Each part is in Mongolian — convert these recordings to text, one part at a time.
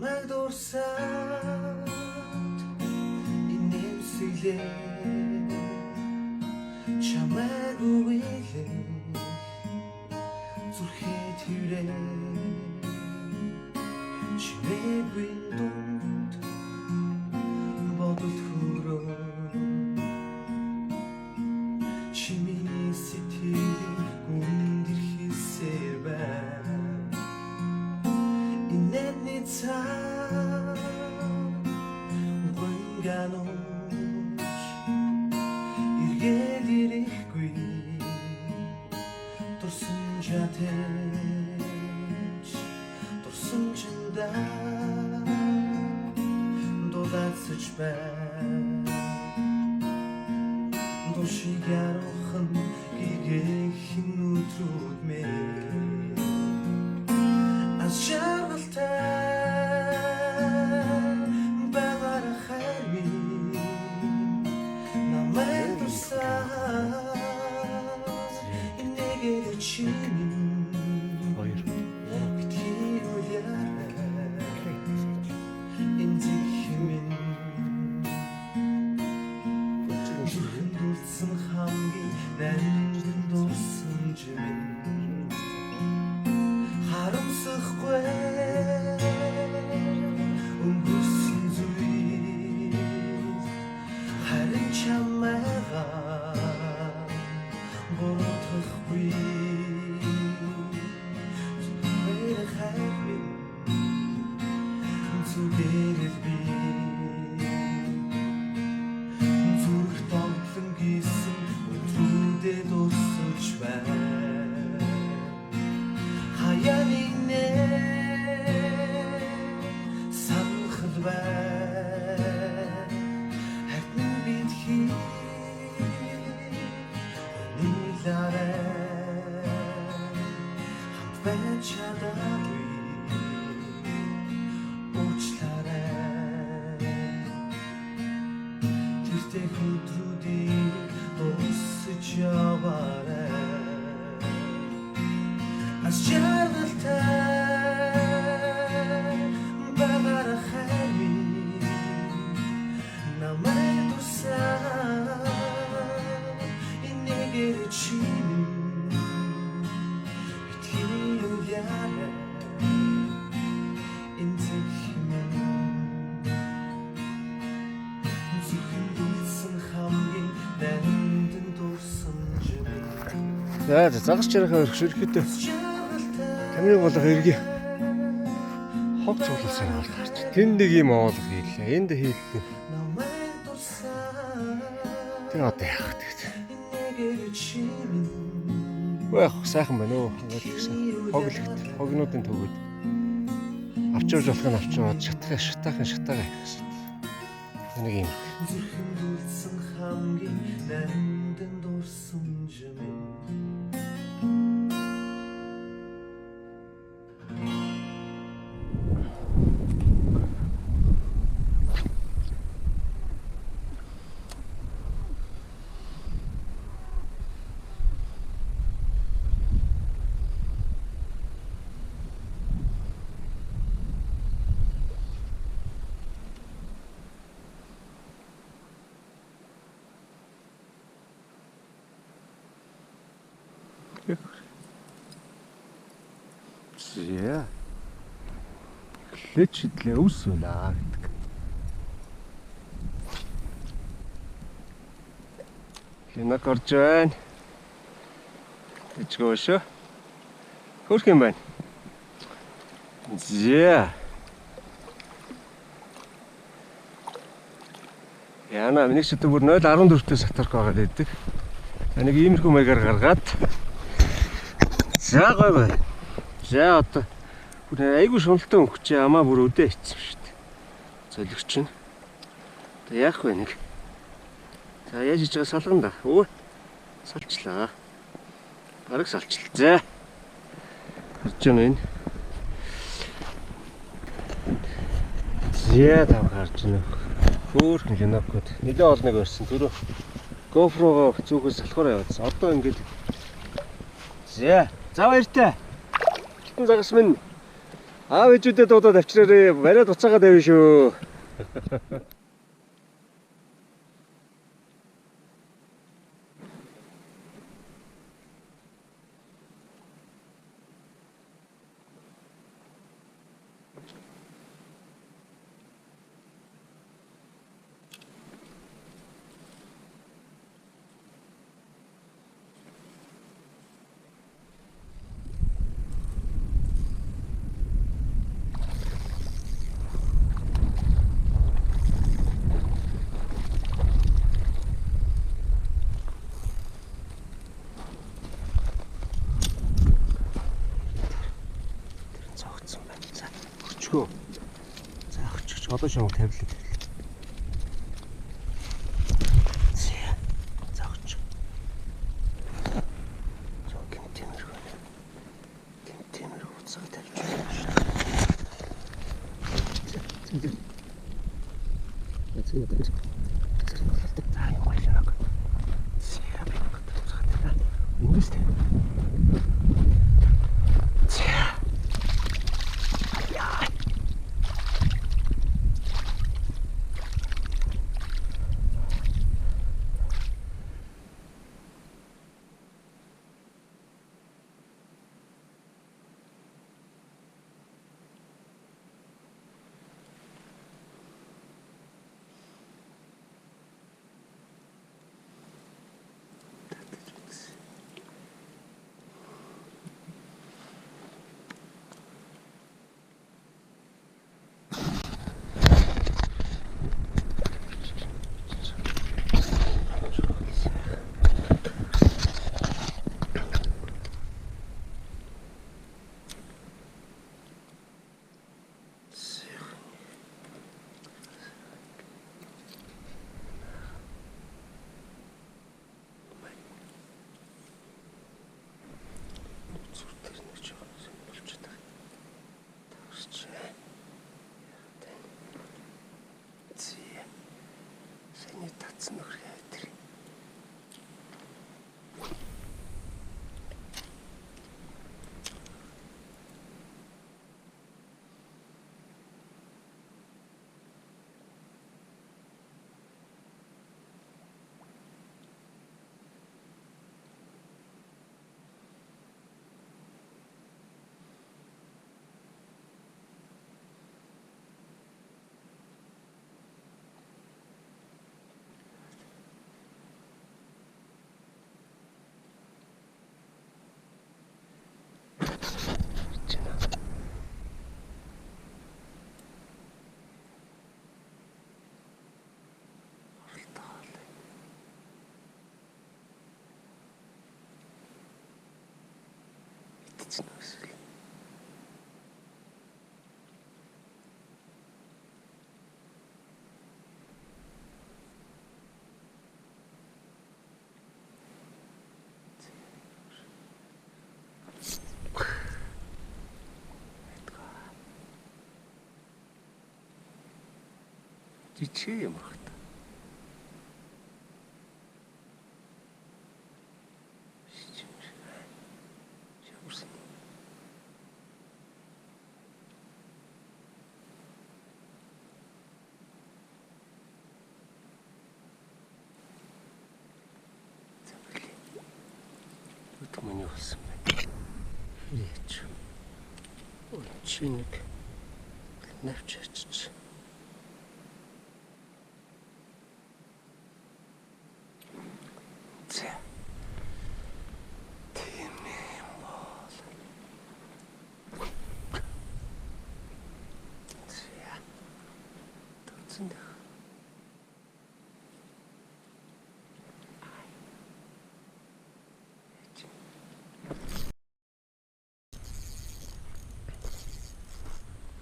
Чамайг дурсаад инээмсэглээ чамайг үейлээ зүрхээ тэрээ чимээгүй дунд бодол хүрөө чимийн сэтгэл гүндэр хийсээр байна инээний цаа гонганоч эргэл ирэхгүй турсан жатэж турсан чандаа дулаацж байна душигарохан гэгхэн нүтрүүд мэй аз жаргалтай багаар хайми намайг дурсаад инээгээр чимин хоёр битгий уяарай инзихмин зүрхэн дурсан хамгийн нандин дурсан жимин харамсахгүй өнгөрсөн зүйл харин чамайгаа буруудахгүй зүгээр хайрын зүгээр би зүрх тоглон гисэн өдрүүдэд дуусч байна хаяанинэ санхал бай хатан бидхий ниларай хамт байж чадаагүй уучлаарай тэртээ өдрүүдийг дуусч яваарай аз жаргалтай багаар хайми намайг дурсаад инээгээр чимин битгий уяарай инзихмэн зүрхэн дурсан хамгийн нандин дурсан жимин За загас чарахаа өргөшөлөхдөө тамиг болох эргээ хог цуглуулсан бол гарч. Тэнд нэг юм оолго хийлээ. Энд хийлээ. Тэг одоо яах вэ? Вах сайхан байна уу? Хоглогт хогнуудын төвөд авчирж болох нь авчираад шатаахан шатаагаа хийх гэсэн. Нэг юм. Зүрхэн дурсан хамгийн нандин дурсан жимин Зя. Лэчидлээ өсвөлаа гэдэг. Хинак орж байна. Ичгөөшөө. Хөрх юм байна. Зя. Яна миний ч бүр 0.14-т сатарк байгаад байдаг. Нэг иймэрхүү маягаар гаргаад. За гой бай. За одоо бүр айгүй шуналтай өнгөч амаа бүр өдөө ицсэн шүү дээ. Золигч нь. Одоо яах вэ нэг? За яаж хийж байгаа салган да. Өө. Салчлаа. Бараг салчил. За. Харж байна энэ. Зя тав харж байна. Хөөрхөн линокод нэлээ олныг өрсөн түрүү. GoPro-го зүүхээс салхаар явуулсан. Одоо ингээд. За. За баяртай. Загас минь Аав ээжүүдэд дуудаад авчираарэ. Бариад уцаагаад авна шүү. Цогцсон байна. За, өчгөө. За, өчгөж одоо шоог тавилаа. За, өчг. Цог гэмтэмэрхүү. Гэмтэмэр уцаа тавьж байна шүү. Эцэг дээр. За, юм байна. За, би уцаа тавьлаа. Ингүүстэй. Сэний татсан нөхрөө тэр. Жичээ юм байна. Миний болсон байна. Яач. Ой, чинэг навчаач. За. Тийм юм бол. За. Тэнцэн.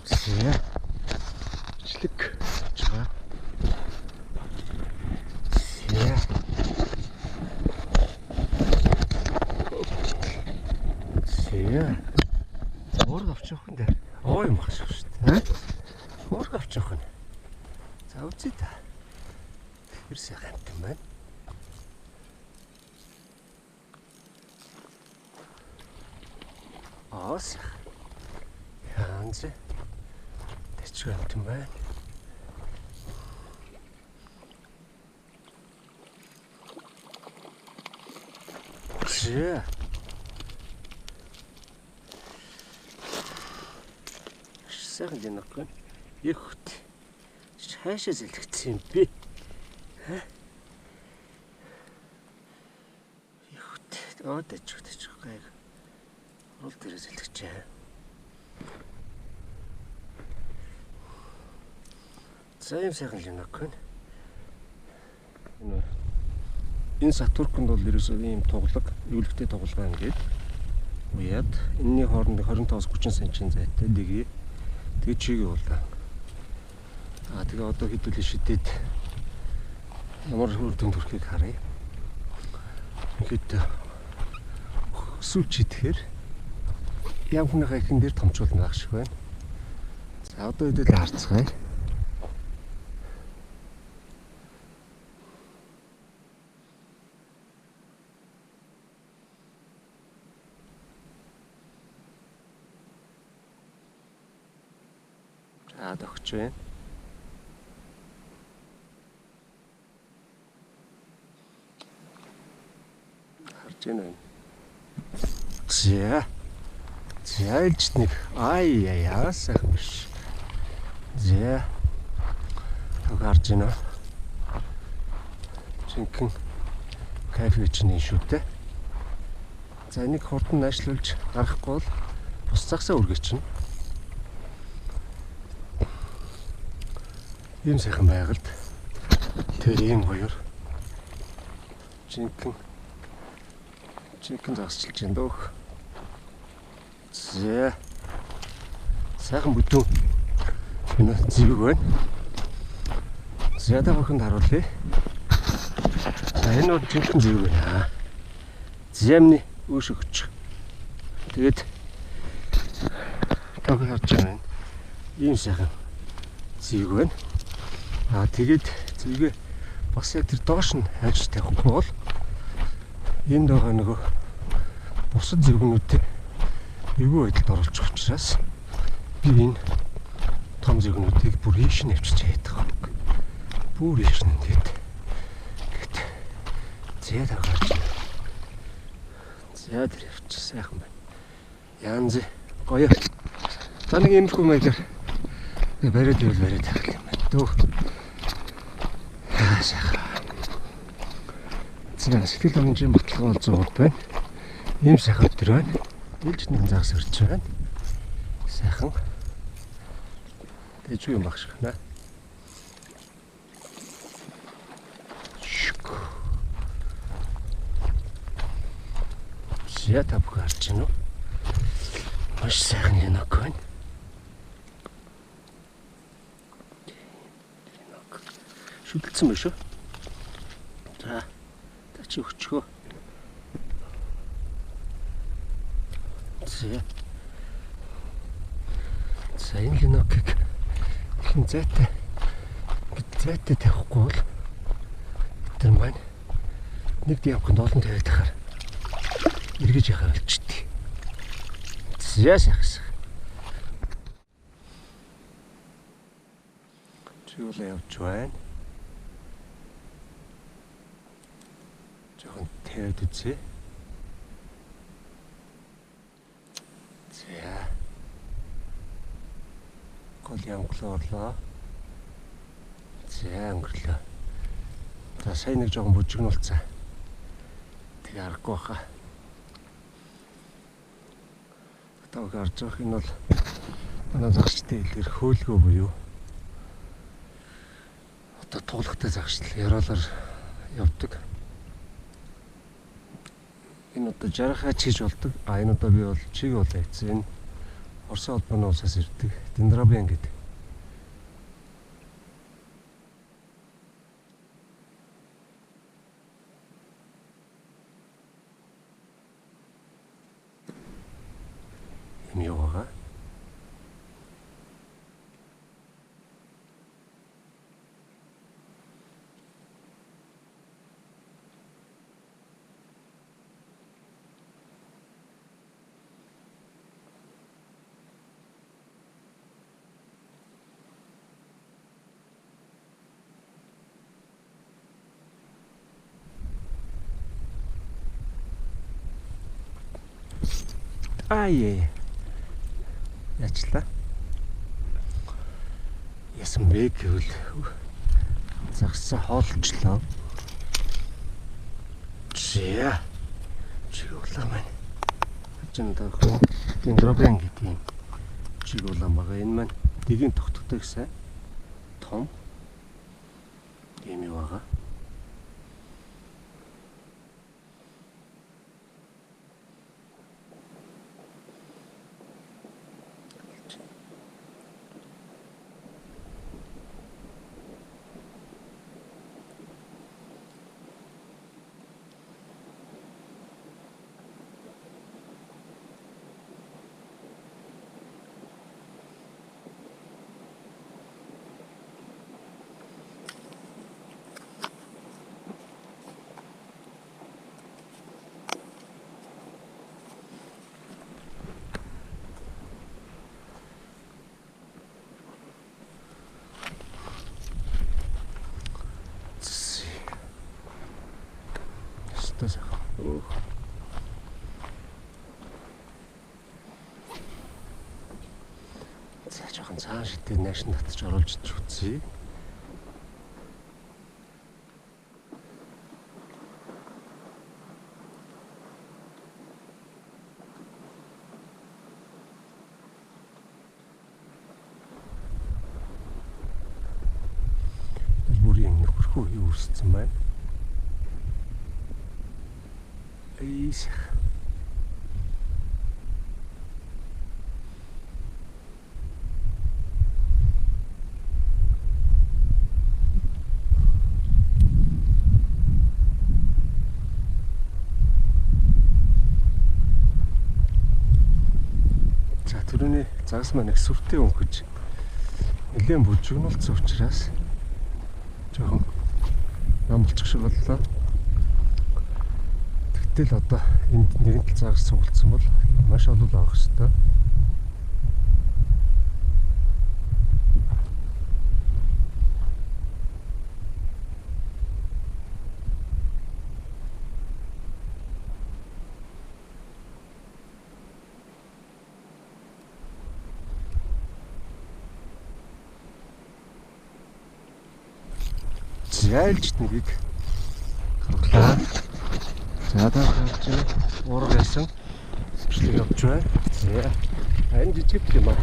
Зэ. Бичлэг чага. Зэ. Зэ. Уург авчих хүн дээр. Оо юм хашиг шүү дээ. Уург авчих хүн. За үзье та. Тэр сайхан юм байна. Аас. Яан янз. Тэчгүй юм байна. Зэ. Сайхан янаггүй. Ихт. Хаашаа зэлгцсэн юм бэ? Ихт. Тэчгүй гайг. Уул дээр зэлгчээ. Сайн сайхан янаггүй. Энэ Сатурканд бол ерөөсөө ийм тоглог, эвлэгтэй тоглогоо ингээд уяад энэний хооронд 25-30 см зайтай дэгээ. Тэгээ чигээ болоо. Тэгээ одоо хэдүүлээ шидэд ямар үр дүнд хүрэхийг харъя. Ингээд өсвч идэхээр яг хүнийхээ ихэн дээр томчуулна байх шиг байна. За одоо хэдүүлээ харцгаая. Догч байна. Харж байна. Зялж нэг яа сайхан биш. Тог харж байна. Жинхэнэ кафечний шүтээ. За энийг хурдан наашлуулж гарахгүй бол бус цагсаа үргээч чинь. Ийм сайхан байгальд тэр ийм гоёор жинхэнэ засчилж байна дөөх. Сайхан бүдүүн энэ зэвэг байна. Та бүхэнд харуулъя. Энэ бол жинхэнэ зэвэг байна. Зэмний үүшгч. Тэгээд таг харж байна. Ийм сайхан зэвэг байна. Тэгээд зэвгээ бас яг тэр доош нь хайж тавихгүй бол энд байгаа нөгөө бусад зэвгнүүдтэй эвгүй байдалд оруулах учраас би энэ том зэвгнүүдийг бүр ийш нь авчиж яадаг юм. Бүр ийш нь тэгээд зээд гарч байна. Тэр явчих сайхан байна. Янз гоё. За нэг иймэрхүү маягаар бариад ивэл бариад тавих юм байна. Дөө. Сэтгэл хангамжийн баталгаа бол 100% байна. Ийм сайхан өдөр байна. Дэлж нэгэн загас өрч байна. Сайхан. Тэжгүй юм багш гэнэ. Та бүхэн харж байна уу? Маш сайхан янаг байна. Шүтэлцэн байна шүү. За чи өгчгөө. За энэ янагыг хэн зайтай тавихгүй бол тэр маань нэг явханд олон тавиад тахаар эргэж яхаа болчихдээ. Сайхан. Чиглэл явж байна. Жохон тавиад үзье. Гол ямглаа орлоо. Өнгөрлөө. За сайн нэг жоохон бүжигнүүлцээ. Тэгээ аргагүй хаа. Тав гарч явах энэ бол манай загштай хэлээр хөөлгөө буюу одоо туулагтай загшил яраалаар явдаг. Энэ одоо жаргахаа чиж болдог. Энэ одоо би бол чиг бол явцсан. Энэ Орос улбаны улсаас ирдэг. Дендрабиан гэдэг. Юм яваа. Яачлаа. Ясан бэ гэвэл загсаа хоолчлоо. Жия. Чигуулаа маань. Хажиндаа хөө дендробран гэдэг чигуулаа байгаа. Энэ маань дэгийн тогтогтой гэсэн том юм юу байгаа. За жоохон цааш шидтэй нааш нь татчих оруулж үзье. Бүрийн нөхөрхөө юу үрссэн байна. Ийс. За түрүүний загас маань их сүртэй өнгөж нэлээд бүжигнүүлсэн учраас жоохон намлчих шиг боллоо. Тэгтэл одоо энд нэгэн тал загас цуглдсан бол маш олон авах хэрэгтэй. Зайлж нэгийг харгалаа. За таахч ураг ясан бичлэг явж байна. За энэ жижиг юм аа.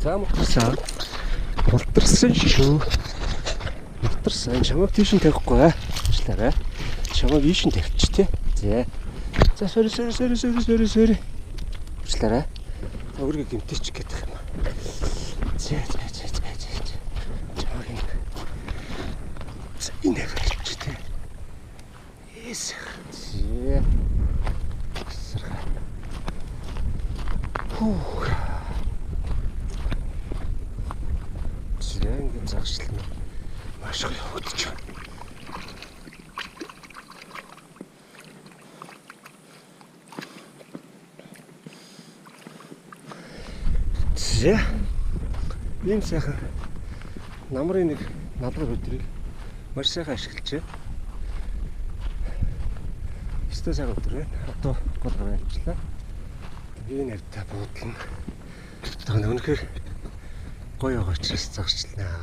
За мөхсөн. Бултарсан шүү. Бултарсан. Чамайг тийш нь тавихгүй ажиллаарай. Чамайг ийш нь тавьчих тий. За сори. Ажиллаарай. Өөрийгөө гэмтээч гэдэг юм аа. За. Чамайг энэ хэлж тий. Yes. Yeah. Зэнгийн загшлна. Маш их явагдаж байна. За. Ийм сайхан намрын нэг надраг өдрийг маш сайхан ашиглаж байна. Сайхан өдөр байна. Одоо гол гараа ажиллаа. Энэ хэвтэ буудлаа. Одоо өнөхөр гоё байгаа учраас загчлаа.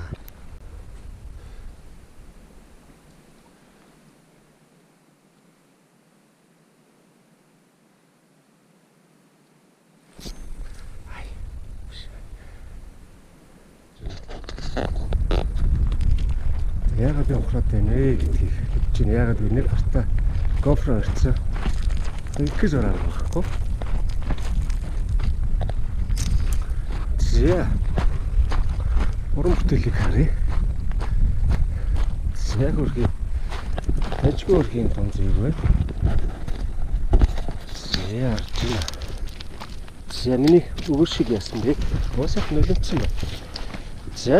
Яагаад явахраад байна гэдгийг хэлж байна. Яагаад би нэг хартаа GoPro ирсэн. Тэгэж ороод байхгүй. За. Уран бүтээлийг харъя. Яг үргэлж ажгүй өрхийн том зүйл байна. За миний өвөр шиг яасан бэ? Уусах нөлөөлсөн байна. За.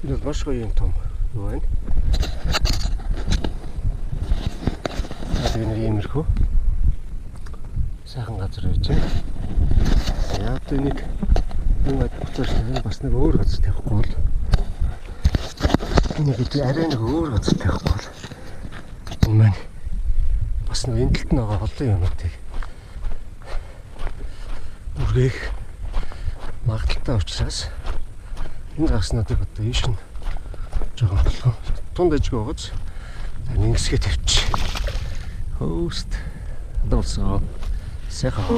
Энэ бол маш гоё юм том юу байна? Энэ иймэрхүү сайхан газар байж байна. Яг нэг юм буцааш бас нэг өөр газар тавихгүй бол энэ гэдэг арай нэг өөр газар тавихгүй бол энэ маань бас нэг энэ талд нь байгаа олон юмнуудыг хүргээх магадaltaй учраас энэ гаснуудыг одоо ийш нь жоохон тунд ажиг байгааз нэгсгээ тавьчих. Хөөст дулсаа сайхан.